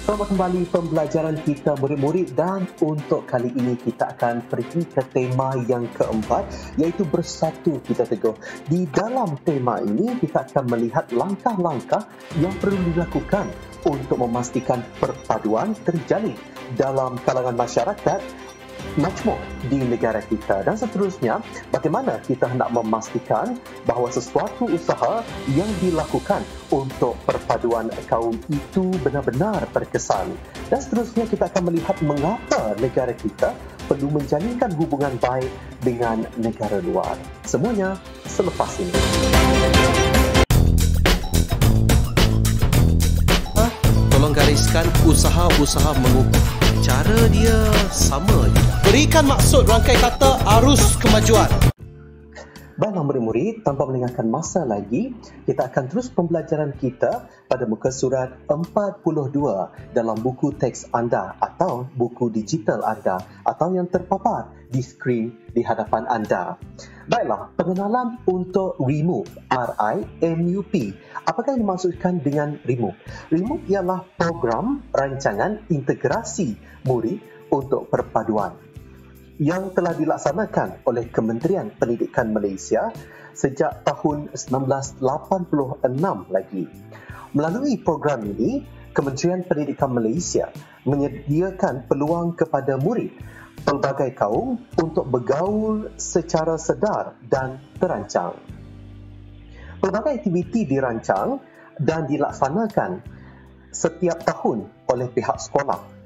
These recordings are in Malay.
Selamat kembali pembelajaran kita murid-murid, dan untuk kali ini kita akan pergi ke tema yang keempat, iaitu bersatu kita teguh. Di dalam tema ini kita akan melihat langkah-langkah yang perlu dilakukan untuk memastikan perpaduan terjalin dalam kalangan masyarakat majmuk di negara kita, dan seterusnya bagaimana kita hendak memastikan bahawa sesuatu usaha yang dilakukan untuk perpaduan kaum itu benar-benar berkesan, dan seterusnya kita akan melihat mengapa negara kita perlu menjalinkan hubungan baik dengan negara luar. Semuanya selepas ini. Tolong gariskan usaha-usaha mengukur. Cara dia sama je. Berikan maksud rangkai kata arus kemajuan. Baiklah murid-murid, tanpa melengahkan masa lagi, kita akan terus pembelajaran kita pada muka surat 42 dalam buku teks anda atau buku digital anda atau yang terpapar di skrin di hadapan anda. Baiklah, pengenalan untuk RIMUP, R-I-M-U-P. Apakah yang dimaksudkan dengan RIMUP? RIMUP ialah program rancangan integrasi murid untuk perpaduan yang telah dilaksanakan oleh Kementerian Pendidikan Malaysia sejak tahun 1986 lagi. Melalui program ini, Kementerian Pendidikan Malaysia menyediakan peluang kepada murid pelbagai kaum untuk bergaul secara sedar dan terancang. Pelbagai aktiviti dirancang dan dilaksanakan setiap tahun oleh pihak sekolah.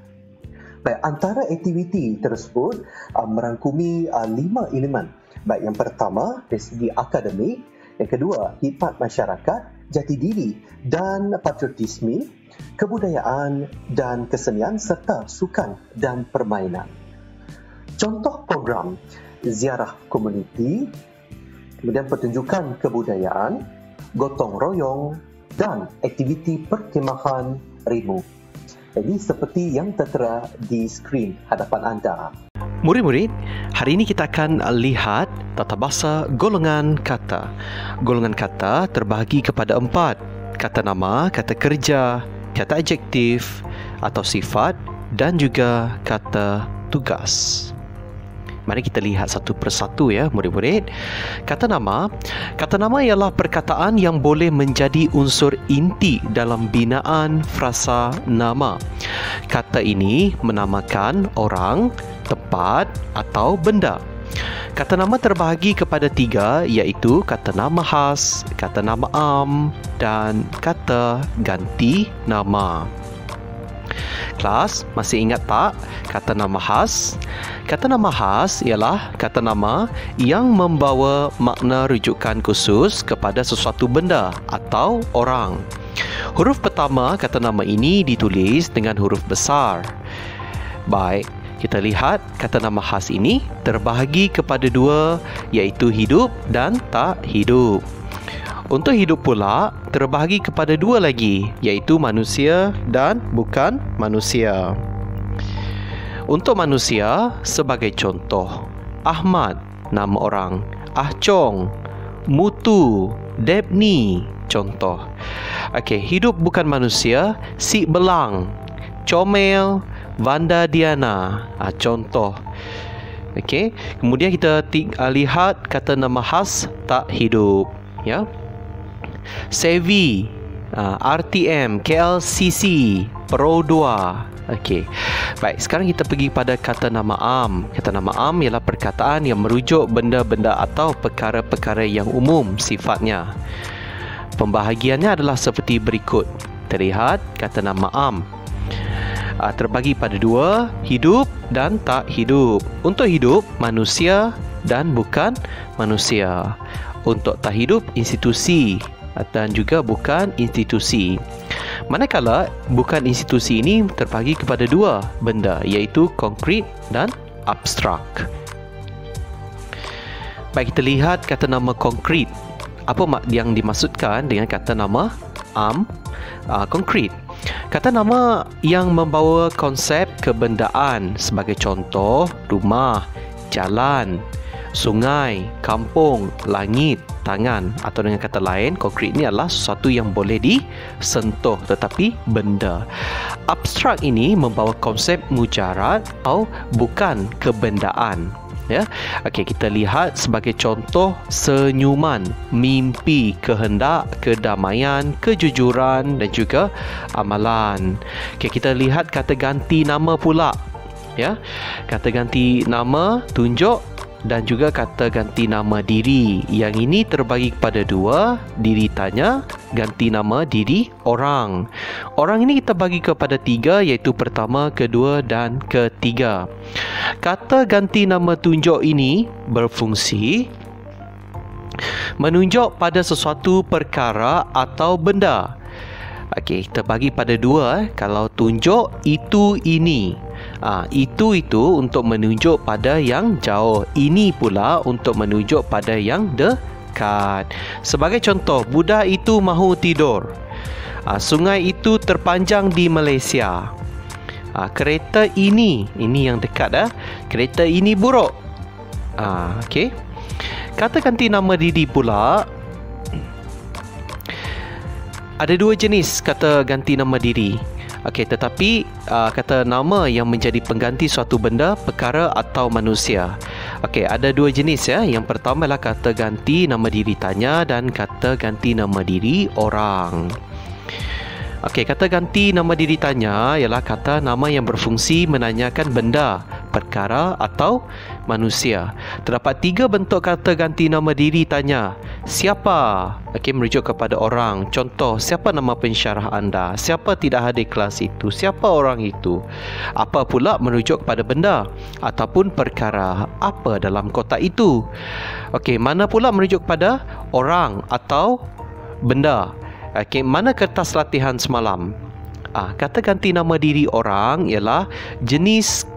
Baik, antara aktiviti tersebut merangkumi 5 elemen. Baik, yang pertama dari segi akademik, yang kedua khidmat masyarakat, jati diri dan patriotisme, kebudayaan dan kesenian serta sukan dan permainan. Contoh program: ziarah komuniti, kemudian pertunjukan kebudayaan, gotong royong dan aktiviti perkhemahan RIMUP. Jadi seperti yang tertera di skrin hadapan anda. Murid-murid, hari ini kita akan lihat tata bahasa golongan kata. Golongan kata terbahagi kepada 4. Kata nama, kata kerja, kata adjektif atau sifat dan juga kata tugas. Mari kita lihat satu persatu ya murid-murid. Kata nama ialah perkataan yang boleh menjadi unsur inti dalam binaan frasa nama. Kata ini menamakan orang, tempat atau benda. Kata nama terbahagi kepada 3, iaitu kata nama khas, kata nama am dan kata ganti nama. Kelas, masih ingat tak kata nama khas? Kata nama khas ialah kata nama yang membawa makna rujukan khusus kepada sesuatu benda atau orang. Huruf pertama kata nama ini ditulis dengan huruf besar. Baik, kita lihat kata nama khas ini terbahagi kepada 2, iaitu hidup dan tak hidup. Untuk hidup pula terbahagi kepada 2 lagi, iaitu manusia dan bukan manusia. Untuk manusia, sebagai contoh, Ahmad, nama orang, Ah Chong, Mutu, Debni, contoh. Okey, hidup bukan manusia, Si Belang, Comel, Vanda Diana, contoh. Okey, kemudian kita lihat kata nama khas tak hidup, ya. Sevi, RTM, KLCC, Pro 2. Okey. Baik, sekarang kita pergi pada kata nama am. Kata nama am ialah perkataan yang merujuk benda-benda atau perkara-perkara yang umum sifatnya. Pembahagiannya adalah seperti berikut. Terlihat kata nama am terbagi pada 2, hidup dan tak hidup. Untuk hidup, manusia dan bukan manusia. Untuk tak hidup, institusi dan juga bukan institusi. Manakala bukan institusi ini terbahagi kepada 2 benda, iaitu konkret dan abstrak. Baik, kita lihat kata nama konkret. Apa yang dimaksudkan dengan kata nama konkret? Kata nama yang membawa konsep kebendaan, sebagai contoh rumah, jalan, sungai, kampung, langit, tangan, atau dengan kata lain, konkret ini adalah sesuatu yang boleh disentuh tetapi benda. abstrak ini membawa konsep mujarad atau bukan kebendaan. Ya. Okey, kita lihat sebagai contoh senyuman, mimpi, kehendak, kedamaian, kejujuran dan juga amalan. Okey, kita lihat kata ganti nama pula. Ya. Kata ganti nama, tunjuk dan juga kata ganti nama diri. Yang ini terbagi kepada dua, diri tanya, ganti nama diri orang. Orang ini kita bagi kepada tiga, iaitu pertama, kedua dan ketiga. Kata ganti nama tunjuk ini berfungsi menunjuk pada sesuatu perkara atau benda. Okey, kita bagi pada dua. Kalau tunjuk, itu, ini. Itu untuk menunjuk pada yang jauh. Ini pula untuk menunjuk pada yang dekat. Sebagai contoh, budak itu mahu tidur. Sungai itu terpanjang di Malaysia. Kereta ini yang dekat. Kereta ini buruk. Okey. Kata ganti nama diri pula. Ada dua jenis kata ganti nama diri. Okey, tetapi kata nama yang menjadi pengganti suatu benda, perkara atau manusia. Okey, ada dua jenis ya. Yang pertama adalah kata ganti nama diri tanya dan kata ganti nama diri orang. Okey, kata ganti nama diri tanya ialah kata nama yang berfungsi menanyakan benda, perkara atau manusia. Terdapat tiga bentuk kata ganti nama diri tanya. Siapa? Okey, merujuk kepada orang. Contoh, siapa nama pensyarah anda? Siapa tidak hadir kelas itu? Siapa orang itu? Apa pula merujuk kepada benda ataupun perkara. Apa dalam kotak itu? Okey, mana pula merujuk kepada orang atau benda? Okey, mana kertas latihan semalam? Kata ganti nama diri orang ialah jenis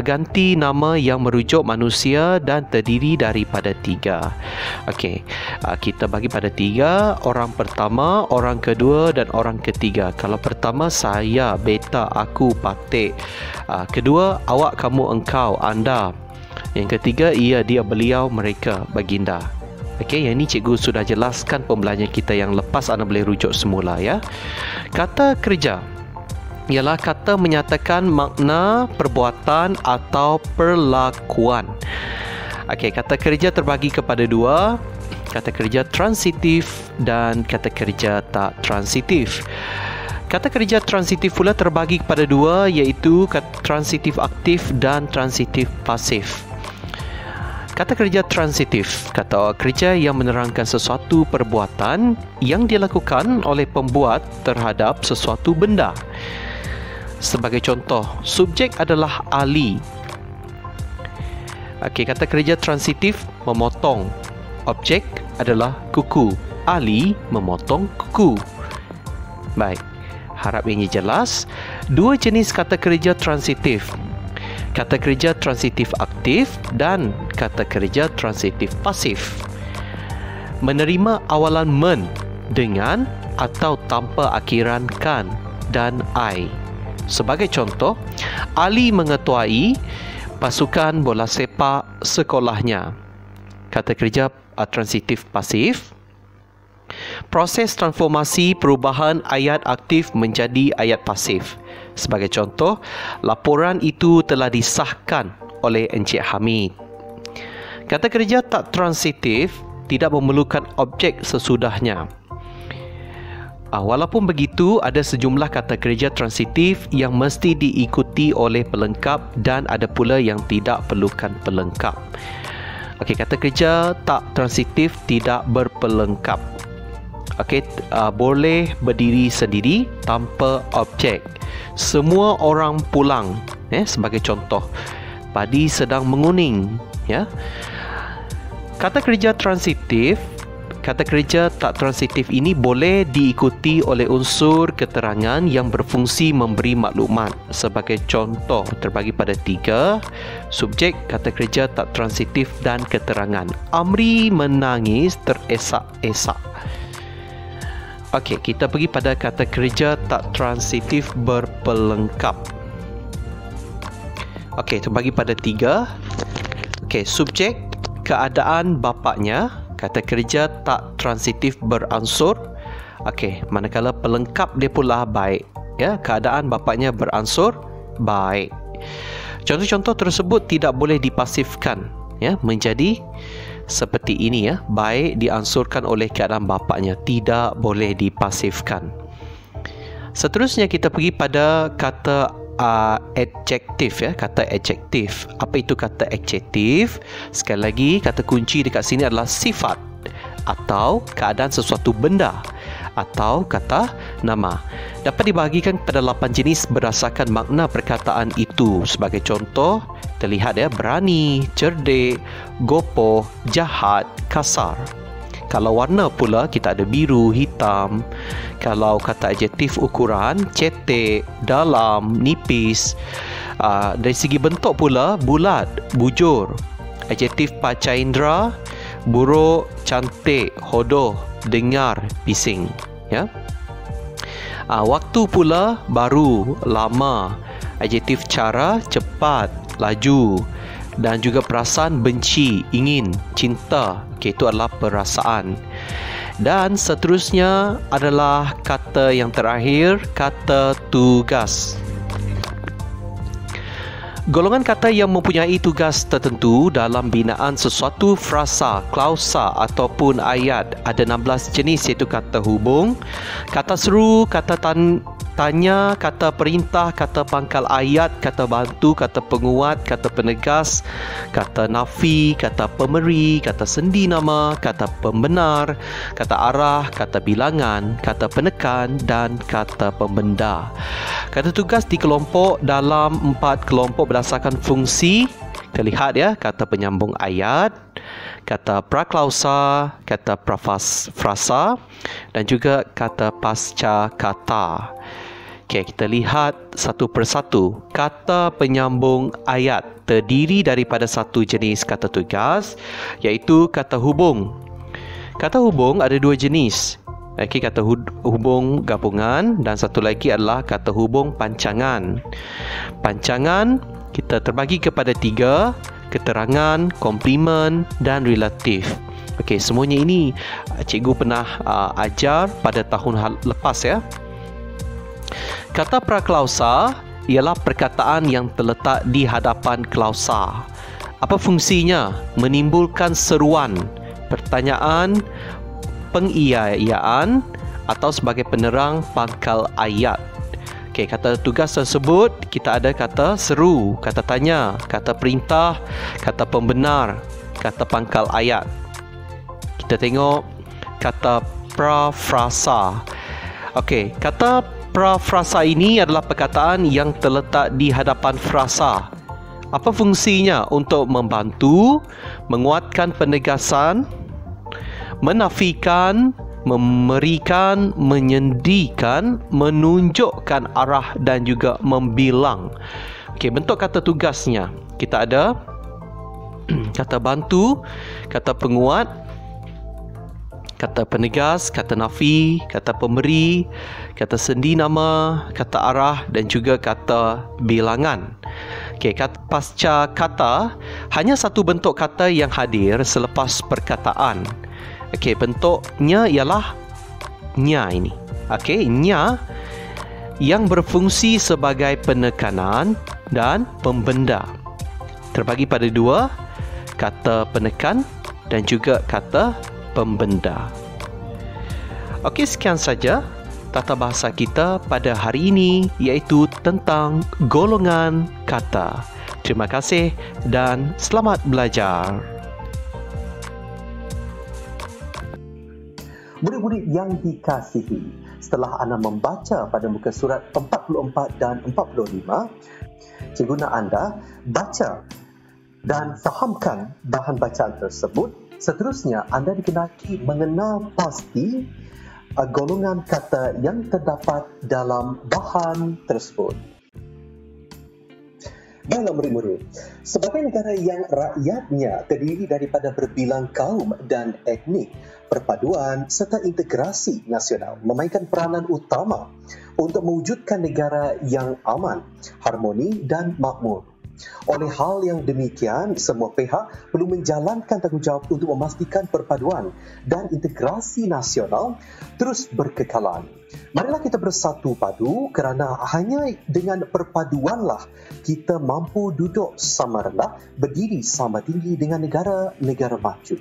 ganti nama yang merujuk manusia dan terdiri daripada tiga. Okey, kita bagi pada tiga. Orang pertama, orang kedua dan orang ketiga. Kalau pertama, saya, beta, aku, patik. Kedua, awak, kamu, engkau, anda. Yang ketiga, ia, dia, beliau, mereka, baginda. Okey, yang ini cikgu sudah jelaskan pembelajaran kita yang lepas, anda boleh rujuk semula ya. Kata kerja ialah kata menyatakan makna perbuatan atau perlakuan. Okey, kata kerja terbagi kepada dua, kata kerja transitif dan kata kerja tak transitif. Kata kerja transitif pula terbagi kepada dua, iaitu transitif aktif dan transitif pasif. Kata kerja transitif, kata kerja yang menerangkan sesuatu perbuatan yang dilakukan oleh pembuat terhadap sesuatu benda. Sebagai contoh, subjek adalah Ali. Okey, kata kerja transitif memotong. Objek adalah kuku. Ali memotong kuku. Baik, harap ini jelas. Dua jenis kata kerja transitif. Kata kerja transitif aktif dan kata kerja transitif pasif. Menerima awalan men dengan atau tanpa akhiran kan dan I. Sebagai contoh, Ali mengetuai pasukan bola sepak sekolahnya. Kata kerja transitif pasif. Proses transformasi perubahan ayat aktif menjadi ayat pasif. Sebagai contoh, laporan itu telah disahkan oleh Encik Hamid. Kata kerja tak transitif tidak memerlukan objek sesudahnya. Walaupun begitu, ada sejumlah kata kerja transitif yang mesti diikuti oleh pelengkap dan ada pula yang tidak perlukan pelengkap. Okey, kata kerja tak transitif tidak berpelengkap. Okey, boleh berdiri sendiri tanpa objek. Semua orang pulang, sebagai contoh. Padi sedang menguning, ya. Kata kerja transitif, kata kerja tak transitif ini boleh diikuti oleh unsur keterangan yang berfungsi memberi maklumat. Sebagai contoh, terbagi pada tiga, subjek, kata kerja tak transitif dan keterangan. Amri menangis teresak-esak. Okey, kita pergi pada kata kerja tak transitif berpelengkap. Okey, terbagi pada tiga. Okey, subjek, keadaan bapaknya, kata kerja tak transitif beransur. Okey, manakala pelengkap dia pula baik. ya, keadaan bapaknya beransur baik. Contoh-contoh tersebut tidak boleh dipasifkan, ya, menjadi seperti ini, ya, baik diansurkan oleh keadaan bapaknya, tidak boleh dipasifkan. Seterusnya kita pergi pada kata adjektif, ya, kata adjektif. Apa itu kata adjektif? Sekali lagi, kata kunci dekat sini adalah sifat atau keadaan sesuatu benda atau kata nama. Dapat dibahagikan kepada 8 jenis berdasarkan makna perkataan itu. Sebagai contoh, terlihat, ya, berani, cerdik, gopoh, jahat, kasar. Kalau warna pula, kita ada biru, hitam. Kalau kata adjektif ukuran, cetek, dalam, nipis. Dari segi bentuk pula, bulat, bujur. Adjektif panca indera, buruk, cantik, hodoh, dengar, bising, ya. Waktu pula, baru, lama. Adjektif cara, cepat, laju. Dan juga perasaan, benci, ingin, cinta. Okey, itu adalah perasaan. Dan seterusnya adalah kata yang terakhir, kata tugas. Golongan kata yang mempunyai tugas tertentu dalam binaan sesuatu frasa, klausa ataupun ayat. Ada 16 jenis, iaitu kata hubung, kata seru, kata tanya, kata perintah, kata pangkal ayat, kata bantu, kata penguat, kata penegas, kata nafi, kata pemeri, kata sendi nama, kata pembenar, kata arah, kata bilangan, kata penekan dan kata pembenda. Kata tugas dikelompok dalam 4 kelompok berdasarkan fungsi. Kita lihat, ya, kata penyambung ayat, kata praklausa, kata frasa dan juga kata pasca kata. Okey, kita lihat satu persatu. Kata penyambung ayat terdiri daripada satu jenis kata tugas, iaitu kata hubung. Kata hubung ada 2 jenis. Okey, kata hubung gabungan dan satu lagi adalah kata hubung pancangan. Pancangan kita terbagi kepada 3, keterangan, komplimen dan relatif. Okey, semuanya ini cikgu pernah ajar pada tahun lepas, ya. Kata praklausa ialah perkataan yang terletak di hadapan klausa. Apa fungsinya? Menimbulkan seruan, pertanyaan, pengiyaiyaan atau sebagai penerang pangkal ayat. Okey, kata tugas tersebut kita ada kata seru, kata tanya, kata perintah, kata pembenar, kata pangkal ayat. Kita tengok kata prafrasa. Okey, kata prafrasa ini adalah perkataan yang terletak di hadapan frasa. Apa fungsinya? Untuk membantu, menguatkan penegasan, menafikan, memberikan, menyendikan, menunjukkan arah dan juga membilang. Okey, bentuk kata tugasnya. Kita ada kata bantu, kata penguat, kata penegas, kata nafi, kata pemberi, kata sendi nama, kata arah dan juga kata bilangan. Okey, kata pasca kata hanya satu bentuk kata yang hadir selepas perkataan. Okey, bentuknya ialah nya ini. Okey, nya yang berfungsi sebagai penekanan dan pembenda. Terbagi pada 2, kata penekan dan juga kata pembenda. Okey, sekian saja tata bahasa kita pada hari ini, iaitu tentang golongan kata. Terima kasih dan selamat belajar. Murid-murid yang dikasihi, setelah anda membaca pada muka surat 44 dan 45, cikgu nak anda baca dan fahamkan bahan bacaan tersebut. Seterusnya, anda dikenaki mengenal pasti golongan kata yang terdapat dalam bahan tersebut. Baiklah murid-murid, sebagai negara yang rakyatnya terdiri daripada berbilang kaum dan etnik, perpaduan serta integrasi nasional memainkan peranan utama untuk mewujudkan negara yang aman, harmoni dan makmur. Oleh hal yang demikian, semua pihak perlu menjalankan tanggungjawab untuk memastikan perpaduan dan integrasi nasional terus berkekalan. Marilah kita bersatu padu kerana hanya dengan perpaduanlah kita mampu duduk sama rendah, berdiri sama tinggi dengan negara-negara maju.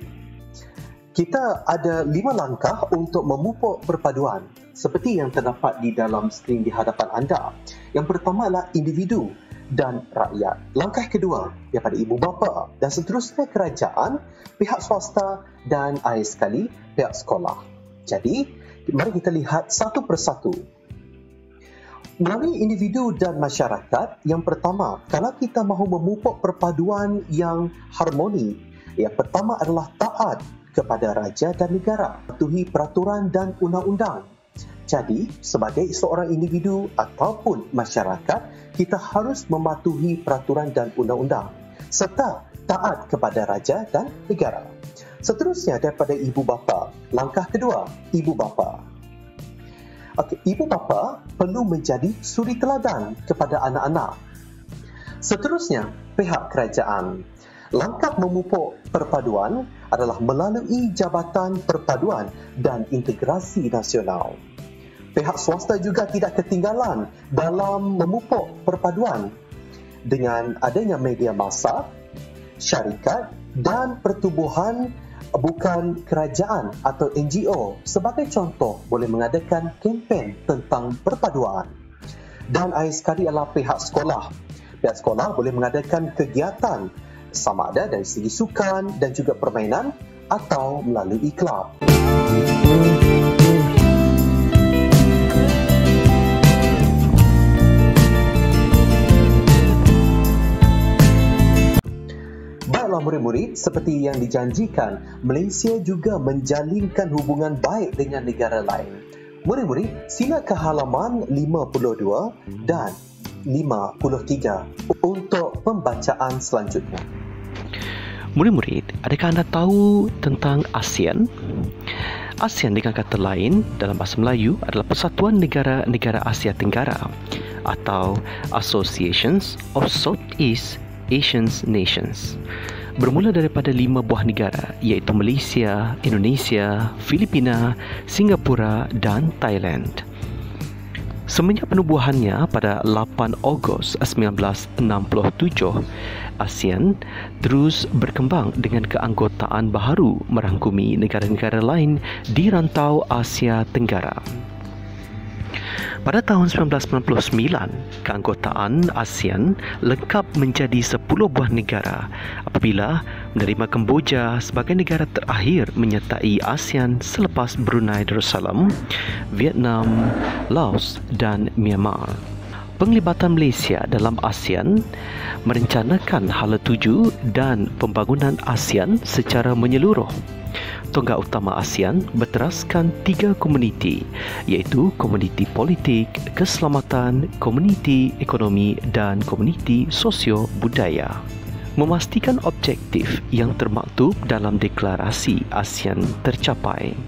Kita ada 5 langkah untuk memupuk perpaduan seperti yang terdapat di dalam skrin di hadapan anda. Yang pertama adalah individu dan rakyat. Langkah kedua daripada ibu bapa dan seterusnya kerajaan, pihak swasta dan akhir sekali pihak sekolah. Jadi, mari kita lihat satu persatu. Melalui individu dan masyarakat, yang pertama, kalau kita mahu memupuk perpaduan yang harmoni, yang pertama adalah taat kepada raja dan negara, patuhi peraturan dan undang-undang. Jadi, sebagai seorang individu ataupun masyarakat, kita harus mematuhi peraturan dan undang-undang serta taat kepada raja dan negara. Seterusnya daripada ibu bapa. Langkah kedua, ibu bapa. Ibu bapa perlu menjadi suri teladan kepada anak-anak. Seterusnya, pihak kerajaan. Langkah memupuk perpaduan adalah melalui Jabatan Perpaduan dan Integrasi Nasional. Pihak swasta juga tidak ketinggalan dalam memupuk perpaduan dengan adanya media massa, syarikat dan pertubuhan bukan kerajaan atau NGO. Sebagai contoh, boleh mengadakan kempen tentang perpaduan. Dan akhir sekali adalah pihak sekolah. Pihak sekolah boleh mengadakan kegiatan sama ada dari segi sukan dan juga permainan atau melalui kelab. Baiklah murid-murid, seperti yang dijanjikan, Malaysia juga menjalinkan hubungan baik dengan negara lain. Murid-murid, sila ke halaman 52 dan 53 untuk pembacaan selanjutnya. Murid-murid, adakah anda tahu tentang ASEAN? ASEAN dengan kata lain dalam bahasa Melayu adalah Persatuan Negara-Negara Asia Tenggara atau Associations of Southeast Asian Nations. Bermula daripada 5 buah negara iaitu Malaysia, Indonesia, Filipina, Singapura dan Thailand. Semenjak penubuhannya pada 8 Ogos 1967, ASEAN terus berkembang dengan keanggotaan baharu merangkumi negara-negara lain di rantau Asia Tenggara. Pada tahun 1999, keanggotaan ASEAN lengkap menjadi 10 buah negara apabila menerima Kemboja sebagai negara terakhir menyertai ASEAN selepas Brunei Darussalam, Vietnam, Laos dan Myanmar. Penglibatan Malaysia dalam ASEAN merencanakan hala tuju dan pembangunan ASEAN secara menyeluruh. Tonggak utama ASEAN berteraskan 3 komuniti iaitu komuniti politik, keselamatan, komuniti ekonomi dan komuniti sosio-budaya. Memastikan objektif yang termaktub dalam deklarasi ASEAN tercapai,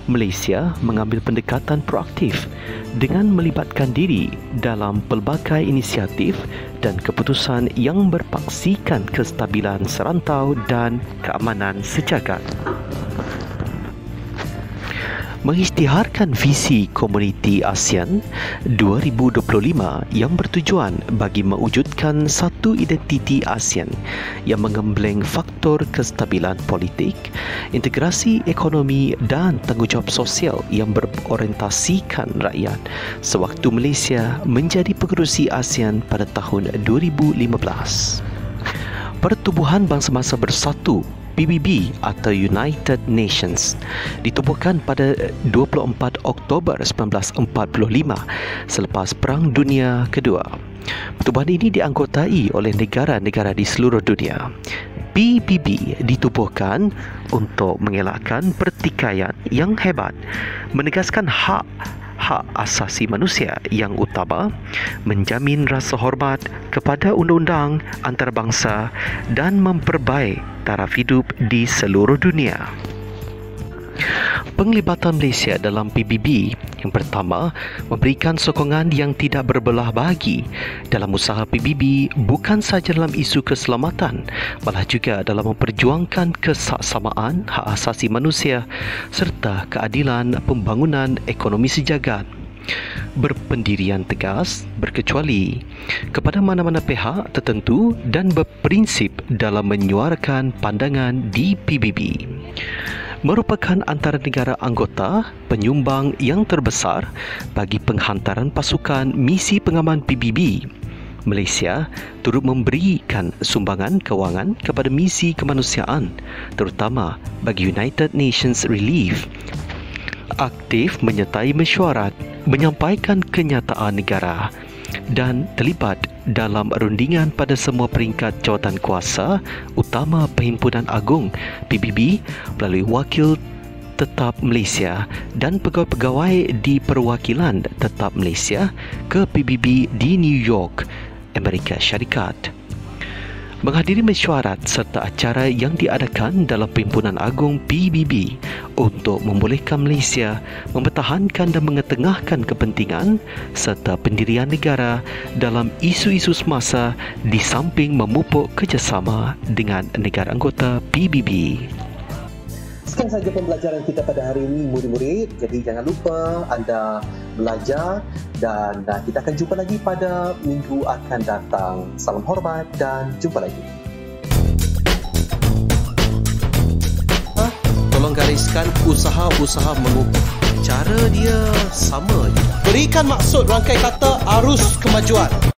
Malaysia mengambil pendekatan proaktif dengan melibatkan diri dalam pelbagai inisiatif dan keputusan yang berpaksikan kestabilan serantau dan keamanan sejagat. Mengisytiharkan visi Komuniti ASEAN 2025 yang bertujuan bagi mewujudkan satu identiti ASEAN yang menggembleng faktor kestabilan politik, integrasi ekonomi dan tanggungjawab sosial yang berorientasikan rakyat sewaktu Malaysia menjadi pengerusi ASEAN pada tahun 2015. Pertubuhan Bangsa-Bangsa Bersatu PBB atau United Nations ditubuhkan pada 24 Oktober 1945 selepas Perang Dunia Kedua. Pertubuhan ini dianggotai oleh negara-negara di seluruh dunia. PBB ditubuhkan untuk mengelakkan pertikaian yang hebat, menegaskan hak asasi manusia yang utama, menjamin rasa hormat kepada undang-undang antarabangsa dan memperbaik taraf hidup di seluruh dunia. Penglibatan Malaysia dalam PBB yang pertama memberikan sokongan yang tidak berbelah bagi dalam usaha PBB, bukan sahaja dalam isu keselamatan, malah juga dalam memperjuangkan kesaksamaan hak asasi manusia serta keadilan pembangunan ekonomi sejagat. Berpendirian tegas, berkecuali kepada mana-mana pihak tertentu dan berprinsip dalam menyuarakan pandangan di PBB. Merupakan antara negara anggota penyumbang yang terbesar bagi penghantaran pasukan misi pengaman PBB. Malaysia turut memberikan sumbangan kewangan kepada misi kemanusiaan, terutama bagi United Nations Relief. Aktif menyertai mesyuarat, menyampaikan kenyataan negara dan terlibat dalam rundingan pada semua peringkat jawatan kuasa utama Perhimpunan Agung PBB melalui Wakil Tetap Malaysia dan pegawai-pegawai di Perwakilan Tetap Malaysia ke PBB di New York, Amerika Syarikat. Menghadiri mesyuarat serta acara yang diadakan dalam Perhimpunan Agung PBB untuk membolehkan Malaysia mempertahankan dan mengetengahkan kepentingan serta pendirian negara dalam isu-isu semasa di samping memupuk kerjasama dengan negara anggota PBB. Sekian sahaja pembelajaran kita pada hari ini, murid-murid. Jadi jangan lupa anda belajar dan kita akan jumpa lagi pada minggu akan datang. Salam hormat dan jumpa lagi. Tolong gariskan usaha-usaha mengubah. Cara dia sama je. Berikan maksud rangkai kata arus kemajuan.